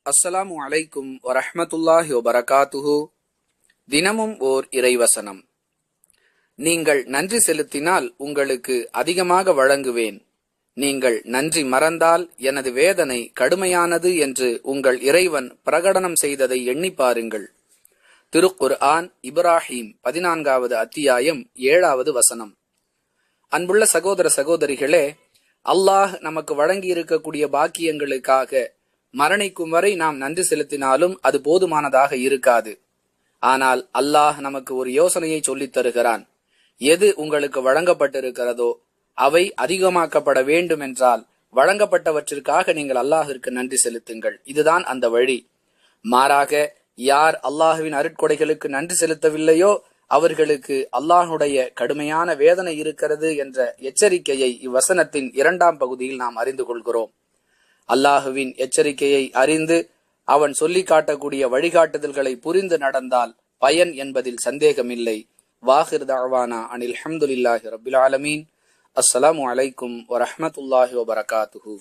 அஸ்ஸலாமு அலைக்கும் வரஹ்மத்துல்லாஹி வபரகாத்துஹு. தினமும் ஓர் இறைவசனம். நீங்கள் நன்றி செலுத்தினால் உங்களுக்கு அதிகமாக வழங்குவேன். நீங்கள் நன்றி மறந்தால் எனது வேதனை கடுமையானது என்று உங்கள் இறைவன் பிரகடனம் செய்ததை எண்ணி பாருங்கள். திருக்குர்ஆன் இப்ராஹீம் 14வது அத்தியாயம் 7வது வசனம். அன்புள்ள சகோதர சகோதரிகளே, அல்லாஹ் நமக்கு வழங்கி இருக்கக்கூடிய பாக்கியங்களுக்காக மரணிக்கும் வரை நாம் நன்றி செலுத்தினாலும் அது போதுமானதாக இருக்காது. ஆனால் அல்லாஹ் நமக்கு ஒரு யோசனையை சொல்லித் தருகிறான். எது உங்களுக்கு வழங்கப்பட்டிருக்கிறதோ அவை அதிகமாக்கப்பட வேண்டும் என்றால் வழங்கப்பட்டவற்றிற்காக நீங்கள் அல்லாஹிற்கு நன்றி செலுத்துங்கள். இதுதான் அந்த வழி. மாறாக யார் அல்லாஹுவின் அருட்கொடைகளுக்கு நன்றி செலுத்தவில்லையோ அவர்களுக்கு அல்லாஹுடைய கடுமையான வேதனை இருக்கிறது என்ற எச்சரிக்கையை இவ்வசனத்தின் 2ஆம் பகுதியில் நாம் அறிந்து கொள்கிறோம். அல்லாஹுவின் எச்சரிக்கையை அறிந்து அவன் சொல்லி காட்டக்கூடிய வழிகாட்டுதல்களை புரிந்து நடந்தால் பயன் என்பதில் சந்தேகமில்லை. வாஹிர் தஅவானா அனில் ஹம்துலில்லாஹி ரப்பில் ஆலமீன். அஸ்ஸலாமு அலைக்கும் வரஹ்மத்துல்லாஹி வபரகாத்துஹு.